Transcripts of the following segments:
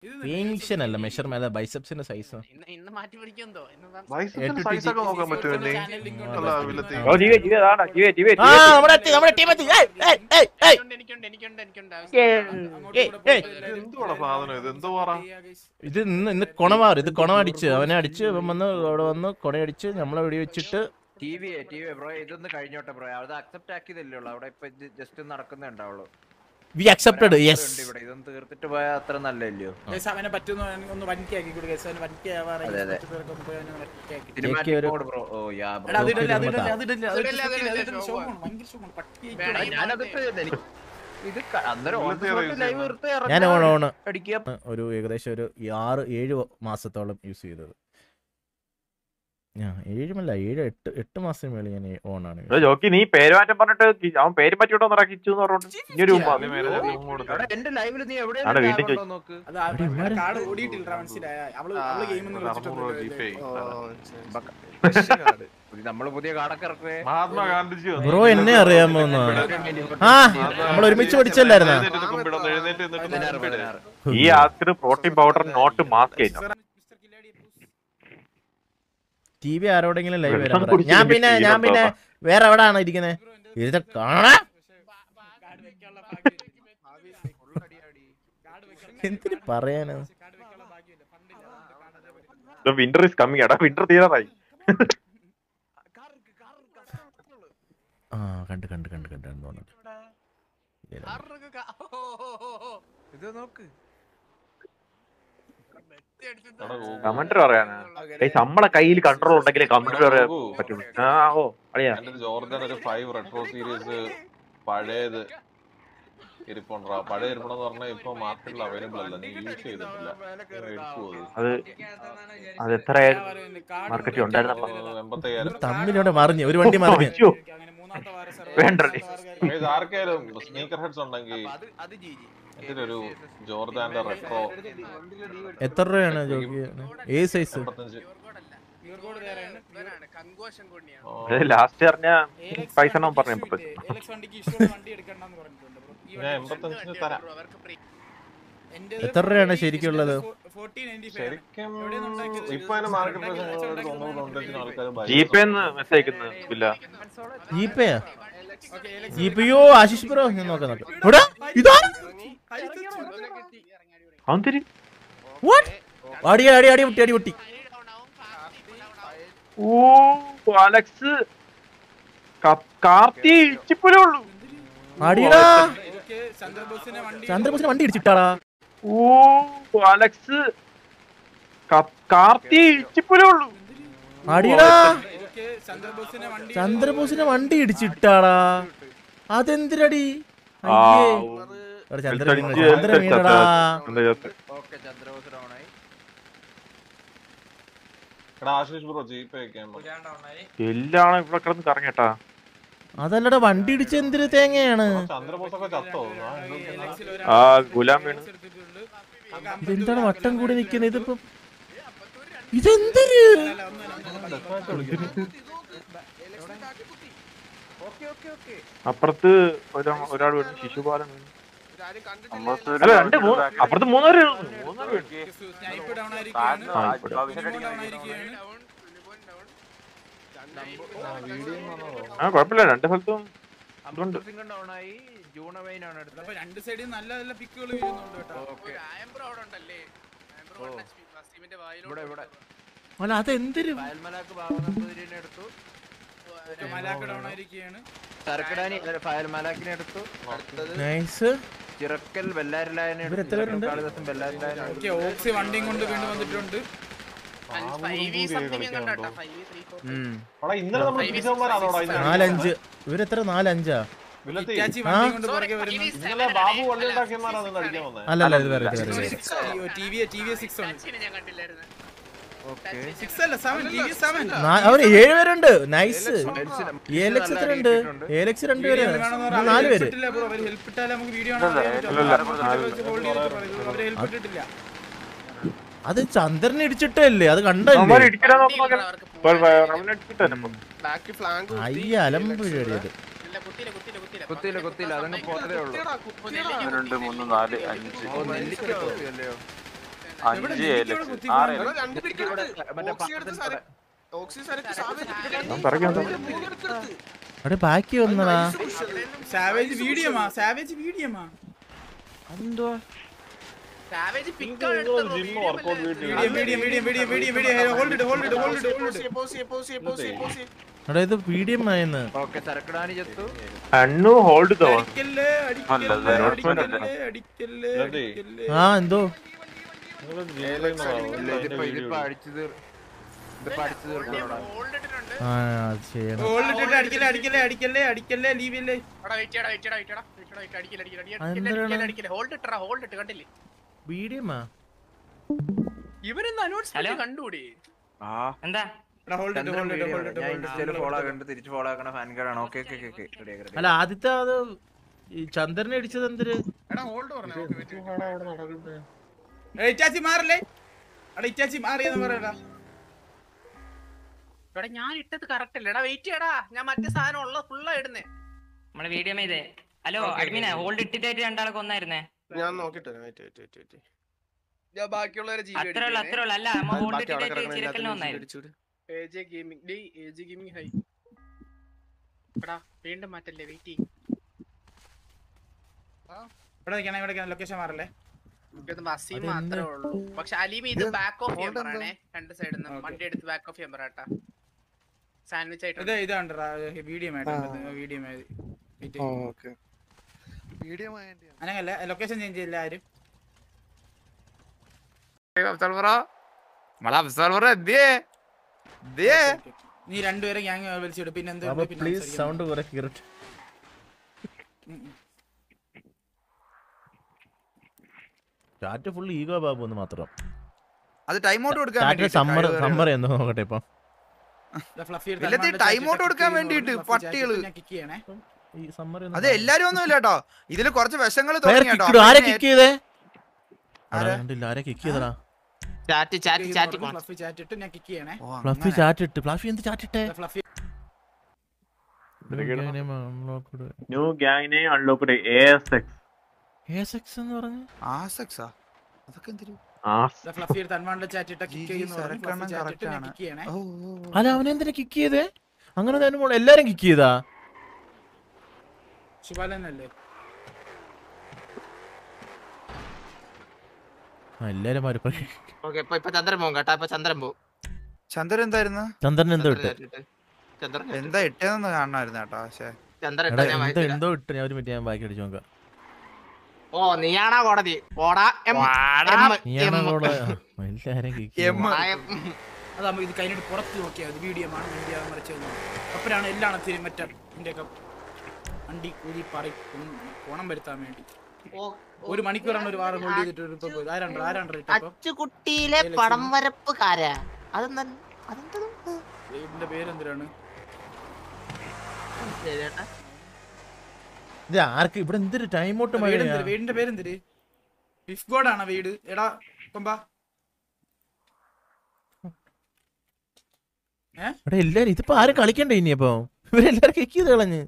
ഫീങ്ഷൻ അല്ല മെഷർമെന്റ്, അല്ല ബൈസെപ്സിന്റെ സൈസ്. ഇന്ന് മാറ്റി പിടിക്കുമെന്തോ. ബൈസെപ്സിന്റെ സൈസ് ഒക്കെ നോക്കാൻ പറ്റുമോ? ഇത് ഇന്ന് കൊണമാറ്, ഇത് കൊണമടിച്ച് അവനെ അടിച്ച് അവൻ വന്ന് അവിടെ വന്ന് കൊണയടിച്ച് നമ്മളെ വെടി വെച്ചിട്ട്. ബ്രോ ഇതൊന്ന് കഴിഞ്ഞോട്ടെ ബ്രോ, അത് അക്സെപ്റ്റ് ആക്കിയതല്ലേ ഉള്ളൂ, അവിടെ ഇപ്പൊ ജസ്റ്റ് നടക്കുന്നേ ഉണ്ടാവുള്ളൂ. We accepted, yes. ഇതൊന്നും തീർത്തിട്ട് പോയാൽ അത്ര നല്ലല്ലോ. അവനെ പറ്റുന്ന ഒന്ന് വനിക്കാക്കി കൊടുക്കുക. ഞാൻ ഓണ് ഒരു ഏകദേശം ഒരു 6-7 മാസത്തോളം യൂസ് ചെയ്തത്. 7 മാസം മേളിൽ ഞാൻ ഓണാണ്. ജോക്കി നീ പേര് മാറ്റം പറഞ്ഞിട്ട് അവൻ പേര് മാറ്റിട്ടോ കിച്ചു എന്ന് പറഞ്ഞിട്ട് ഇനിയൊരു നമ്മള് പുതിയ കാടൊക്കെ ബ്രോ എന്നെ അറിയാമോ? ആ നമ്മൾ ഒരുമിച്ച് പഠിച്ചല്ലായിരുന്ന. ഈ ആസ്കർ പ്രോട്ടീൻ പൗഡർ നോട്ട് മാസ്ക് TV ആരോടെങ്കിലും ലൈവ് വരാൻ പറ. ഞാൻ പിന്നെ വേറെ എവിടാണ് ഇരിക്കുന്നത്? ഇത് കാണാ എന്തിന് പറയാനാ? Winter is coming. എടാ വിന്റർ തീരാറായി. ആ കണ്ട് കമന്റർ പറയാനാ? നമ്മളെ കയ്യിൽ കൺട്രോൾ ഉണ്ടെങ്കിൽ കമന്റർ പറയാൻ പറ്റുള്ളൂ. ജോർദൻ ഒരു 5 റെട്രോ സീരീസ് പഴയത് ഇരിപ്പുണ്ടോ? പഴയ ഇരിപ്പണെന്ന് പറഞ്ഞാൽ ഇപ്പൊ മാർക്കറ്റിൽ അവൈലബിൾ അല്ല, നീ യൂസ് ചെയ്തിട്ടില്ല. അത് എത്ര മാർക്കറ്റിൽ ഉണ്ടായിരുന്നു? 85,000 തമ്മിലൂടെ മറിഞ്ഞു ഒരു വണ്ടി മറിഞ്ഞു. ആർക്കായാലും സ്നീക്കർ ഹെഡ്സ് ഉണ്ടെങ്കിൽ ഇതിലൊരു ജോർദാന്റെ റെട്രോ. എത്ര രൂപയാണ് ജോക്കി? ഏത് സൈസ്? ലാസ്റ്റ് പറഞ്ഞ പൈസ പറഞ്ഞു. എത്ര രൂപയാണ് ശരിക്കുള്ളത്? ശരിക്കും ഇപ്പൊ അതിന് മാർക്കറ്റ് ജിപേ മെസ്സേജ് അയക്കുന്നില്ല. ജിപേയാ? ജിപേയോ ആശിഷ് ബ്രോ ഞാൻ നോക്കാം. അടി പൊട്ടി. ഓ അലക്സ് കാർത്തി ഇച്ചിപ്പുലേ ഉള്ളൂ. അടിയടാ ചന്ദ്രബോസിനെ വണ്ടി ഇടിച്ചിട്ടാടാ. ഓ അലക്സ് കാർത്തി ഇച്ചിപ്പുലേ ഉള്ളൂ. അടിയടാ ചന്ദ്രബോസിനെ വണ്ടി ഇടിച്ചിട്ടാടാ. അതെന്തിനടി? ചന്ദ്ര വീണടാ. എല്ലാം ഇവിടെ കിടന്ന് കറങ്ങട്ടാ. അതല്ലടാ വണ്ടി ഇടിച്ച എന്തിന് തേങ്ങയാണ്? ആ ഗുലാം വീണ്. ഇതെന്താണ് വട്ടം കൂടി നിക്കുന്നത്? ഇതിപ്പോ ഇതെന്തിന്? അപ്പുറത്ത് ഒരാൾ വീണു. ശിശുപാലൻ വീണു. അപ്പുറത്ത് 3 പേര്. കുഴപ്പമില്ല, 2 സ്ഥലത്തും അതുകൊണ്ട്. അതെന്തൊരു ചിറക്കൽ വെള്ളാരിലായനെ വണ്ടിയും കൊണ്ട് വീണ്ടും വന്നിട്ടുണ്ട്. ഇവരെത്ര 4-5 അല്ലല്ല ഇത് വേറെ 7 പേരുണ്ട്. നൈസ്. ഏലക്സ് 2 പേര് 4 പേര്. അത് ചന്ദ്രനെ ഇടിച്ചിട്ടല്ലേ? അത് കണ്ടല്ലേ? അയ്യ അലമ്പ് കേറിയത്. കുത്തിയില്ല അതങ്ങ് പോത്തതേ ഉള്ളൂ. 1 2 3 4 5 അവിടെ ബാക്കി വന്നടാ. സാവേജ് വീഡിയോമാ അവിടെ ഇത് പീഡിയം ആയെന്ന്. അണ്ണു ഹോൾഡ് ആ എന്തോ ആ അത് ചെയ്യണം. പീഡിയമാ ഇവരൊന്ന് അനൗൺസ്മെന്റ് കണ്ടുകൂടി എന്താ അല്ല ആദ്യത്തെ അത് ഈ ചന്ദ്രനെ അടിച്ചത് എന്തൊരു ഇറ്റാച്ചി മാറല്ലേ ഇറ്റാച്ചി മാറിയെന്ന് പറയടാ. ഇവിടെ ഞാൻ ഇട്ടത് കറക്റ്റ് അല്ലേടാ വെയിറ്റ് ചെയ്യടാ ഞാൻ മറ്റേ സാധനം ഉള്ള ഫുള്ളാ ഇടുന്നേ നമ്മള് വീഡിയോ ചെയ്തേ. ഹലോ അഡ്മിനെ ഹോൾഡ് ഇട്ടിട്ടായിട്ട് രണ്ടാളൊക്കെ ഒന്നായിരുന്നേ. ഞാൻ നോക്കിട്ട് ഞാൻ ബാക്കിയുള്ളവരെ അത്രേ ഉള്ളു അല്ല നമ്മ ഹോൾഡ് ഇട്ടിട്ടായിട്ട് ചിരക്കലിന് ഒന്നായിരുന്നു. ഗെയിമിംഗ് ഹൈ എടാ വീണ്ടും മാറ്റല്ലേ വെയിറ്റ് ചെയ്യും ഇവിടെ ലൊക്കേഷൻ മാറല്ലേ. വസീം മാത്രമേ ഉള്ളൂ. പക്ഷെ അലീം ഇത് ബാക്ക് ഓഫ് ചെയ്യാൻ പറയണേ രണ്ട് സൈഡിൽ നിന്ന് വണ്ടി എടുത്ത് ബാക്ക് ഓഫ് ചെയ്യാൻ പറയട്ടാ. സാൻഡ്വിച്ച് ആയിട്ട് ഇതാണ് വീഡിയോ അങ്ങനല്ല ലൊക്കേഷൻ ചേഞ്ച് ചെയ്യില്ല ആരും. നീ രണ്ടുപേരെ ഗ്യാങ് വലിച്ചിടും. പിന്നെ പ്ലീസ് സൗണ്ട് കുറയ്ക്കരുത്. ചാറ്റ് ഫുൾ ഈഗോ ബാബു എന്ന് മാത്രം. അത് ടൈം ഔട്ട് കൊടുക്കാൻ സമ്മർ എന്ന് നോക്കട്ടെ ഇപ്പം ടൈം ഔട്ട് കൊടുക്കാൻ വേണ്ടിട്ട് പട്ടികള്. ഈ സമ്മർ അത് എല്ലാരും ഒന്നും ഇല്ല കേട്ടോ. ഇതില് കുറച്ച് വിഷങ്ങൾ ആരെ കിക്ക് ചെയ്തേ? ആരെ കിക്ക് ചെയ്തടാ? ചാറ്റ് ഫ്ലഫി ചാറ്റ് ഇട്ട്. ഫ്ലഫി എന്ത് ചാറ്റ് ഇട്ടേ? New gang name unlocked ASX. ASX എന്ന് പറഞ്ഞു. ആസെക്സാ അതൊക്കെ എന്തിരു? അല്ല അവനെന്തിനാ കിക്ക് ചെയ്തേ? അങ്ങനെ തന്നെ എല്ലാരും കിക്ക് ചെയ്താ? ശിവാലനല്ലേ എല്ലാരും ചന്ദ്രൻ എന്തായിരുന്നു? ചന്ദ്രൻ എന്തോ ഇട്ട് എന്താ ഇട്ടേന്ന് കാണണമായിരുന്നു കേട്ടോ. പക്ഷെ എന്തോ ഇട്ട് ഞാൻ ഒരു മിനിറ്റ് ഞാൻ ബാക്കി അടിച്ചു നോക്കാം. ഓ നീയാണോ കോടതി എല്ലാരും കിക്ക് അതാകുമ്പോ ഇത് കഴിഞ്ഞിട്ട് പുറത്ത് നോക്കിയാൽ മതി. വീഡിയോ ആണ് വീഡിയോ മറിച്ച് അപ്പോഴാണ് എല്ലാം മറ്റേ ഇന്ത്യയൊക്കെ വണ്ടി കൂലി പണം വരുത്താൻ വേണ്ടി 1 മണിക്കൂറാണ് ഒരു വാരം ഹോൾഡ് ചെയ്തിട്ട് അച്ചുകുട്ടിയിലെ പടം വരപ്പുകാരാ. വീടിന്റെ പേരെന്തിനാണ്? ഇത് ആർക്ക് ഇവിടെ എന്തൊരു ടൈം ഔട്ട്? വീടിന്റെ പേരെന്തിര്? ഫിഫ്ഗോഡ് ആണോ വീട്? എടാ കൊമ്പാ എല്ലാരും ഇതിപ്പോ ആരും കളിക്കണ്ടേ ഇനിയപ്പോ? ഇവരെല്ലാരും കിക്ക് ചെയ്ത് കളഞ്ഞ്.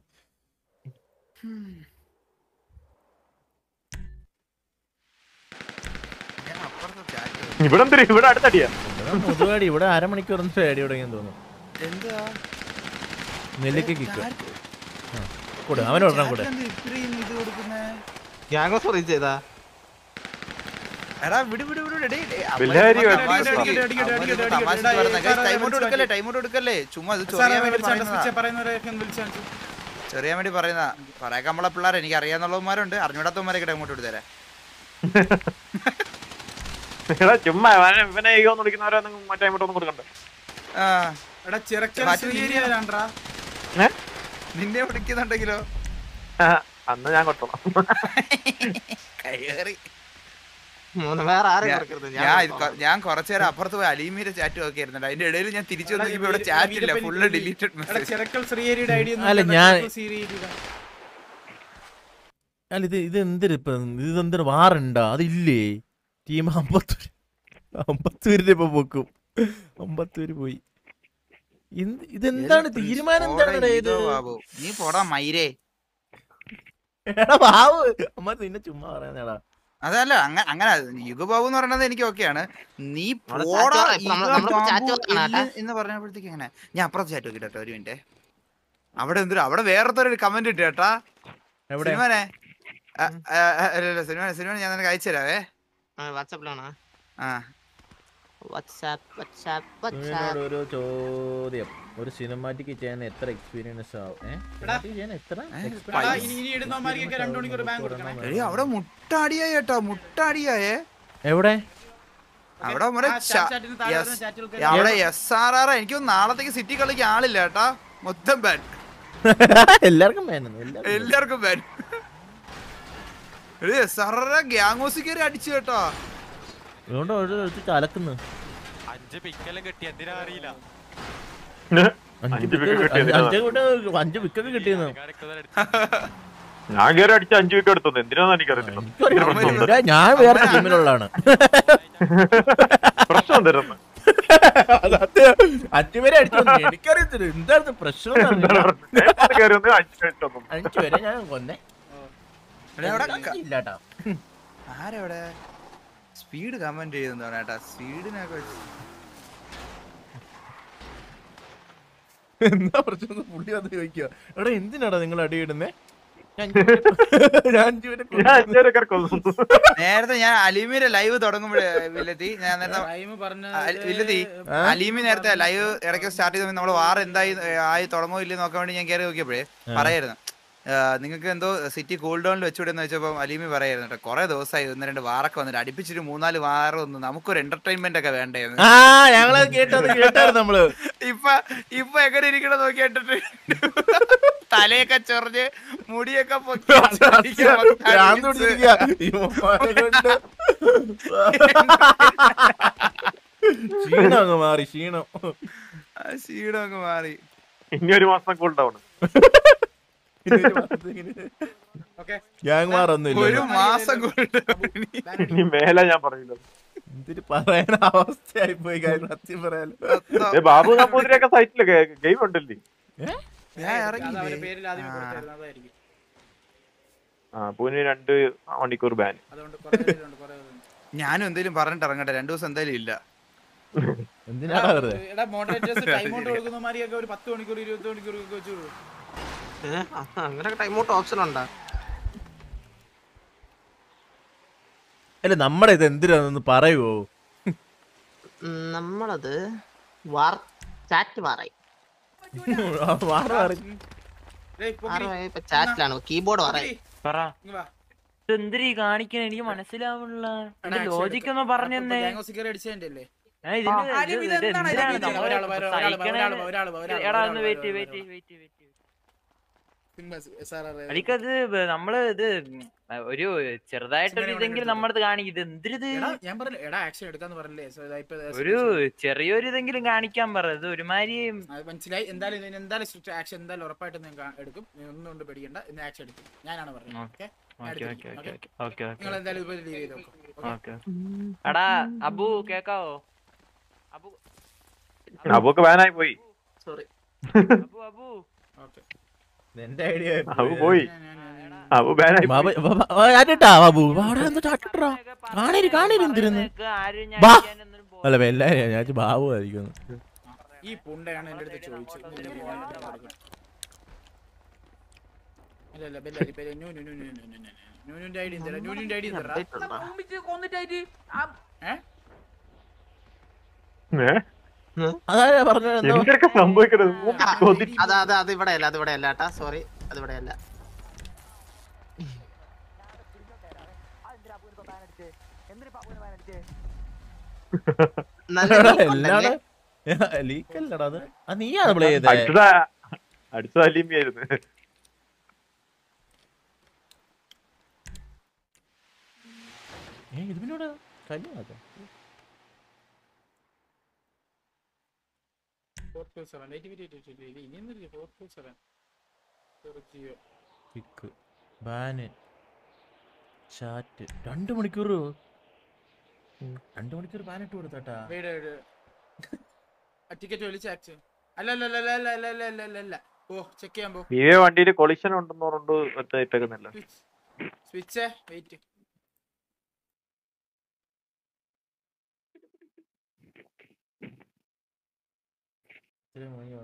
ഇവിടെ അടുത്തടിയാ മുതുവാടി. ഇവിടെ അരമണിക്കൂർ അടി തുടങ്ങിയെന്ന് തോന്നുന്നു. നെല്ലിക്ക കിക്ക് കൂടെ അവന് വിടണം കൂടെ. ചെറിയാൻ വേണ്ടി പറയുന്ന പറയാൻ നമ്മളെ പിള്ളേർ എനിക്ക് അറിയാന്നുള്ളവന്മാരുണ്ട്. അറിഞ്ഞൂടാത്തവന്മാരൊക്കെ ടൈം ഔട്ട് കൊടുത്തേരാ. ചുമ്മാ ഇവനെ വിളിക്കുന്നവരൊന്നും മറ്റേ ഒന്നും കൊടുക്കണ്ട. നിന്നെ വിളിക്കുന്നുണ്ടെങ്കിലോ അന്ന് ഞാൻ കൊട്ടണം. ഞാൻ കുറച്ചേരം അപ്പുറത്ത് പോയി അലീമിയുടെ ചാറ്റ് നോക്കിയായിരുന്നു. അതിന്റെ ഇടയിൽ ഞാൻ തിരിച്ചു വന്നപ്പോ ഇവിടെ ചാറ്റ് ഇല്ല, ഫുള്ള് ഡിലീറ്റഡ് മെസ്സേജ്. അല്ല ഇത് എന്തൊരു ഇതെന്തൊരു വാറുണ്ടോ? അതില്ലേ? ടീം 50 ഇപ്പൊ പോക്കും. 50 പോയി. ഇതെന്താണ് തീരുമാനം? എന്താണ് നീ പോടാ മൈരേ. എടാ ബാബു അമ്മ നിന്നെ ചുമ്മാ പറയാനാടാ. അതല്ല അങ്ങനെ യുഗബാബു എന്ന് പറയുന്നത് എനിക്ക് ഓക്കെയാണ്. നീ നമ്മള് പോടാ chat ഇപ്പൊ നമ്മള് യുഗബാബു chat വെക്കണം എന്ന് പറഞ്ഞപ്പോഴത്തേക്ക് എങ്ങനെ ഞാൻ അപ്പുറത്ത് ചാറ്റ് നോക്കിട്ടോ ഒരു മിനിറ്റ്. അവിടെ വേറൊരു കമന്റ് ഇട്ട് കേട്ടാ സിനിമനെ സിനിമ ഞാൻ നിനക്ക് അയച്ചു തരാവേ. വാട്സാപ്പിലാണോ? ആ നിന്നോട് ഒരു ചോദ്യം, ഒരു സിനിമാറ്റിക് ചെയ്യാൻ എത്ര എക്സ്പീരിയൻസ് ആവും? അവിടെ മുട്ടാടിയായി കേട്ടോ, മുട്ടാടിയായേ. എവിടെ? അവിടെ അവിടെ SRR എനിക്ക് നാളത്തേക്ക് സിറ്റി കളിക്ക് ആളില്ല കേട്ടാ, മൊത്തം ബാൻ. എല്ലാവർക്കും ബാൻ. SRR ഗ്യാങ്ങോസി കയറി അടിച്ചു കേട്ടോ. കലക്കുന്നു 5 പിക്കെല്ലാം കിട്ടി, എന്തിനാ അറിയില്ല. 5 വിക്കറ്റ് കിട്ടിയെന്ന് ഞാൻ കയറി അടിച്ച 5 വിക്കറ്റ് എടുത്തു. എന്തിനാന്ന് എനിക്കറിയത്തില്ല. ഞാൻ വേറെ ടീമിലുള്ളതാണ്. പ്രശ്നം തരുന്നു 5 പേരെ അടിച്ചു. എനിക്കറിയത്തില്ല എന്തായിരുന്നു പ്രശ്നം. 5 പേരെ ഞാൻ കൊന്നേ ഇല്ലാട്ടാ. ആരവിടെ സ്പീഡ് കമന്റ് ചെയ്യുന്ന പറഞ്ഞാ സ്പീഡിനൊക്കെ എന്താ പ്രശ്നം? പുള്ളി വന്ന് ചോദിക്കുക, എടാ എന്തിനാടാ നിങ്ങൾ അടിയിടുന്നേ? നേരത്തെ ഞാൻ അലീമിന്റെ ലൈവ് തുടങ്ങുമ്പോഴേ വില്ലത്തി അലീമി നേരത്തെ ലൈവ് ഇടയ്ക്ക് സ്റ്റാർട്ട് ചെയ്ത നമ്മള് വാർ എന്തായി ആയി തുടങ്ങോ ഇല്ലെന്ന് നോക്കാൻ വേണ്ടി ഞാൻ കയറി നോക്കിയപ്പോഴേ പറയായിരുന്നു, നിങ്ങൾക്ക് എന്തോ സിറ്റി കൂൾ ഡൗണിൽ വെച്ചുവിടെന്ന് വെച്ചപ്പോ അലീമി പറയായിരുന്നു കേട്ടോ, കുറെ ദിവസമായി 1-2 വാറൊക്കെ വന്നിട്ട് അടുപ്പിച്ചിട്ട് 3-4 വാറ് വന്നു, നമുക്കൊരു എന്റർടൈൻമെന്റ് ഒക്കെ വേണ്ടേന്ന്. നമ്മള് ഇപ്പൊ എങ്ങനെ ഇരിക്കണം നോക്കിയിട്ട് തലയൊക്കെ ചൊറിഞ്ഞ് മുടിയൊക്കെ ക്ഷീണം മാറി. ക്ഷീണമൊക്കെ മാറി. ഇനി ഒരു മാസം കൂൾ ഡൗൺ. ഒരു മാസം ഇനി മേലെ ഞാൻ പറയില്ല. എന്തിന് പറയാൻ അവസ്ഥയായി പോയി. സത്യം പറയാലോ ബാബു നമ്പൂതിരിയൊക്കെ സൈറ്റില് ഗെയിം ഉണ്ടല്ലേ? പൂനെ 2 മണിക്കൂർ ബാൻ. ഞാനും എന്തേലും പറഞ്ഞിട്ട് ഇറങ്ങട്ടെ, 2 ദിവസം എന്തായാലും ഇല്ല. എന്തിനാണ് അങ്ങനെ ടൈം ഔട്ട് ഓപ്ഷൻ ഉണ്ടോ? അല്ല നമ്മുടെ ഇത് എന്തിനാന്ന് പറയുവോ? നമ്മളത് ചാറ്റ് പറയും. ചാറ്റിലാണ്, കീബോർഡ് പറയും. എന്തിരീ കാണിക്കാൻ എനിക്ക് മനസ്സിലാവുള്ള ലോജിക് ഒന്ന് പറഞ്ഞേ. എനിക്കത് നമ്മള് ഇത് ഒരു ചെറുതായിട്ടൊരു ഇതെങ്കിലും നമ്മളത് കാണിക്കുന്നത്. എന്തിരിത് ഒരു ചെറിയൊരു ഇതെങ്കിലും കാണിക്കാൻ പറയത് ഒരുമാതിരി മനസ്സിലായി. എന്തായാലും ആക്ഷൻ എന്തായാലും ഉറപ്പായിട്ട് ഞാൻ എടുക്കും. ഒന്നുകൊണ്ട് പേടിക്കണ്ട, ഇന്ന് ആക്ഷൻ എടുക്കും. ഞാനാണ് പറഞ്ഞത്. എടാ അബു കേക്കാവോ? അബുക്ക് ബാനായി പോയി. സോറി അബു എന്റെ ഐഡിയ പോയി. അബു ബാനായി ബാബു എന്തിരുന്നു? അല്ല എല്ലാരും ഞാൻ ബാബു ആയിരിക്കുന്നു. ഈ പുണ്ടയാണ് എന്റെ അടുത്ത് ചോദിച്ചത്. അതാ പറഞ്ഞത് സംഭവിക്കണത്. അത് ഇവിടെയല്ല, അത് ഇവിടെയല്ല കേട്ടാ. സോറി, അത് ഇവിടെയല്ല. നീയാണ് പ്ലേ ചെയ്തത്. അടുത്ത അലീമിയായിരുന്നു. ഇതിനോട് കല്യാണം 2 മണിക്കൂർ ബാനിട്ട് കൊടുത്താട്ടാ. ടിക്കറ്റ് വിളിച്ചു. അല്ല ഓ ചെക്ക് ചെയ്യാൻ പോ. വണ്ടിയിൽ കൊളിഷൻ ഉണ്ടെന്ന് പറഞ്ഞിട്ട് ഇട്ടേക്കുന്നില്ല. സ്വിച്ച് വെയിറ്റ് രാത്രി മണി